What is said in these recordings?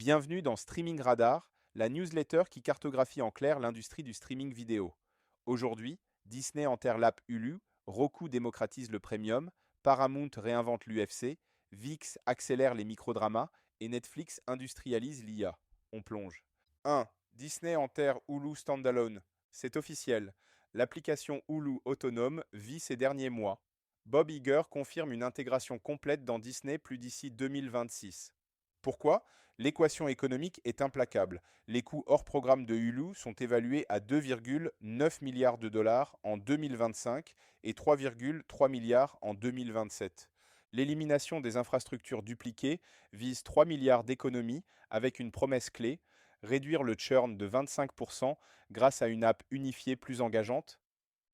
Bienvenue dans Streaming Radar, la newsletter qui cartographie en clair l'industrie du streaming vidéo. Aujourd'hui, Disney enterre l'app Hulu, Roku démocratise le premium, Paramount réinvente l'UFC, VIX accélère les microdramas et Netflix industrialise l'IA. On plonge. 1. Disney enterre Hulu Standalone. C'est officiel. L'application Hulu autonome vit ces derniers mois. Bob Iger confirme une intégration complète dans Disney plus d'ici 2026. Pourquoi? L'équation économique est implacable. Les coûts hors programme de Hulu sont évalués à 2,9 milliards de dollars en 2025 et 3,3 milliards en 2027. L'élimination des infrastructures dupliquées vise 3 milliards d'économies avec une promesse clé, réduire le churn de 25% grâce à une app unifiée plus engageante.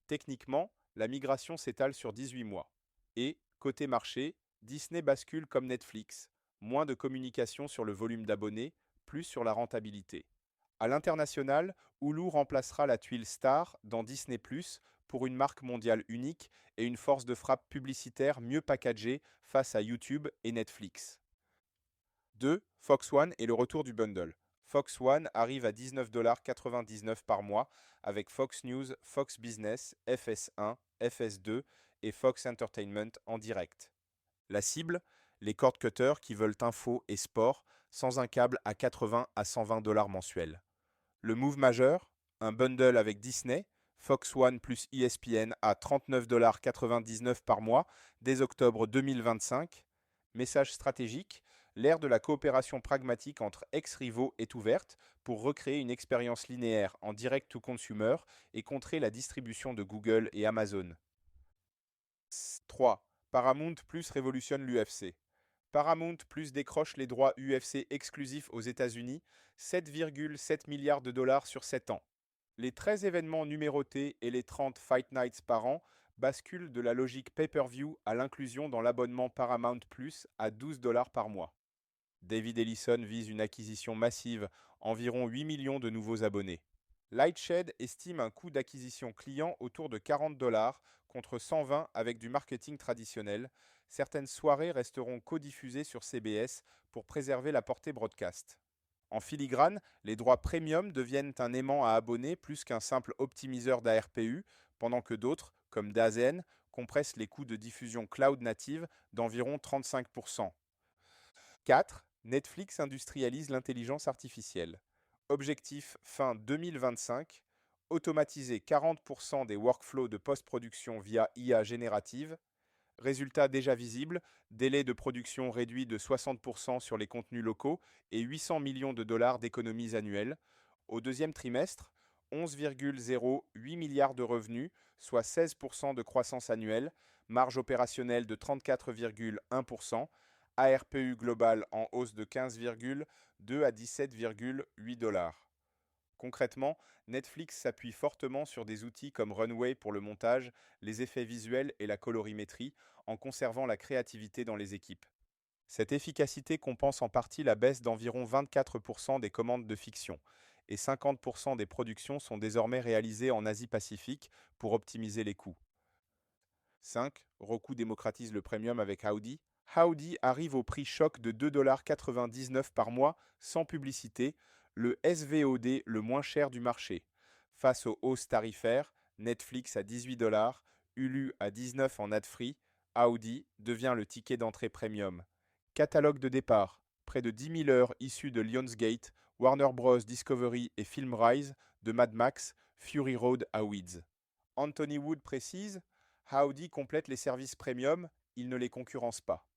Techniquement, la migration s'étale sur 18 mois. Et, côté marché, Disney bascule comme Netflix, moins de communication sur le volume d'abonnés, plus sur la rentabilité. À l'international, Hulu remplacera la tuile Star dans Disney ⁇ pour une marque mondiale unique et une force de frappe publicitaire mieux packagée face à YouTube et Netflix. 2. Fox One et le retour du bundle. Fox One arrive à 19,99$ par mois avec Fox News, Fox Business, FS1, FS2 et Fox Entertainment en direct. La cible, les cord cutters qui veulent info et sport sans un câble à 80 à 120$ mensuels. Le move majeur, un bundle avec Disney, Fox One plus ESPN à 39,99$ par mois dès octobre 2025. Message stratégique, l'ère de la coopération pragmatique entre ex-rivaux est ouverte pour recréer une expérience linéaire en direct to consumer et contrer la distribution de Google et Amazon. 3. Paramount Plus révolutionne l'UFC. Paramount Plus décroche les droits UFC exclusifs aux États-Unis, 7,7 milliards de dollars sur 7 ans. Les 13 événements numérotés et les 30 Fight Nights par an basculent de la logique pay-per-view à l'inclusion dans l'abonnement Paramount Plus à 12$ par mois. David Ellison vise une acquisition massive, environ 8 millions de nouveaux abonnés. Lightshed estime un coût d'acquisition client autour de 40$ contre 120 avec du marketing traditionnel. Certaines soirées resteront codiffusées sur CBS pour préserver la portée broadcast. En filigrane, les droits premium deviennent un aimant à abonnés plus qu'un simple optimiseur d'ARPU, pendant que d'autres, comme DAZN, compressent les coûts de diffusion cloud native d'environ 35%. 4. Netflix industrialise l'intelligence artificielle. Objectif fin 2025, automatiser 40% des workflows de post-production via IA générative. Résultat déjà visible, délai de production réduit de 60% sur les contenus locaux et 800 millions de dollars d'économies annuelles. Au deuxième trimestre, 11,08 milliards de revenus, soit 16% de croissance annuelle, marge opérationnelle de 34,1%, ARPU global en hausse de 15,2 à 17,8 dollars. Concrètement, Netflix s'appuie fortement sur des outils comme Runway pour le montage, les effets visuels et la colorimétrie, en conservant la créativité dans les équipes. Cette efficacité compense en partie la baisse d'environ 24% des commandes de fiction, et 50% des productions sont désormais réalisées en Asie-Pacifique pour optimiser les coûts. 5. Roku démocratise le premium avec Howdy. Howdy arrive au prix choc de 2,99$ par mois sans publicité, le SVOD le moins cher du marché. Face aux hausses tarifaires, Netflix à 18$, Hulu à 19$ en ad-free, Howdy devient le ticket d'entrée premium. Catalogue de départ. Près de 10 000 heures issues de Lionsgate, Warner Bros. Discovery et FilmRise, de Mad Max, Fury Road à Weeds. Anthony Wood précise, Howdy complète les services premium, il ne les concurrence pas.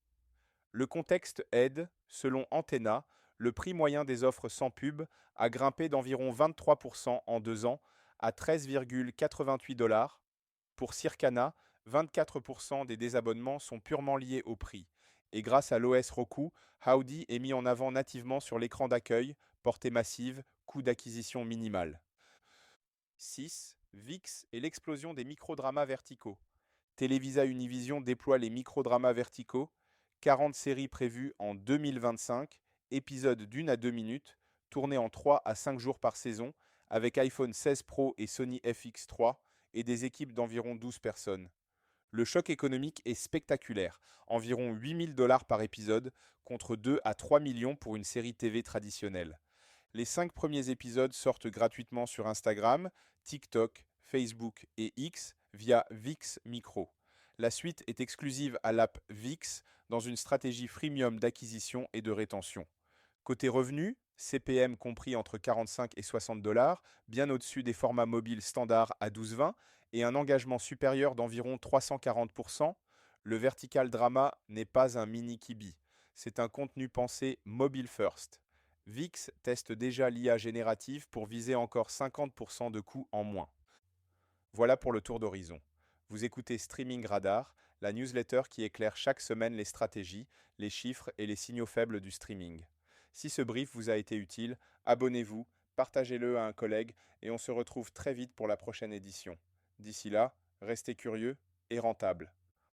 Le contexte aide, selon Antenna, le prix moyen des offres sans pub a grimpé d'environ 23% en 2 ans à 13,88$. Pour Circana, 24% des désabonnements sont purement liés au prix. Et grâce à l'OS Roku, Howdy est mis en avant nativement sur l'écran d'accueil, portée massive, coût d'acquisition minimal. 6. VIX et l'explosion des microdramas verticaux. Televisa Univision déploie les microdramas verticaux, 40 séries prévues en 2025, épisodes d'1 à 2 minutes, tournés en 3 à 5 jours par saison, avec iPhone 16 Pro et Sony FX3, et des équipes d'environ 12 personnes. Le choc économique est spectaculaire, environ 8 000 $ par épisode, contre 2 à 3 millions pour une série TV traditionnelle. Les 5 premiers épisodes sortent gratuitement sur Instagram, TikTok, Facebook et X via VIX Micro. La suite est exclusive à l'app VIX dans une stratégie freemium d'acquisition et de rétention. Côté revenus, CPM compris entre 45 et 60 $, bien au-dessus des formats mobiles standards à 12-20 et un engagement supérieur d'environ 340%, le vertical drama n'est pas un mini Kibi. C'est un contenu pensé mobile first. VIX teste déjà l'IA générative pour viser encore 50% de coûts en moins. Voilà pour le tour d'horizon. Vous écoutez Streaming Radar, la newsletter qui éclaire chaque semaine les stratégies, les chiffres et les signaux faibles du streaming. Si ce brief vous a été utile, abonnez-vous, partagez-le à un collègue et on se retrouve très vite pour la prochaine édition. D'ici là, restez curieux et rentables.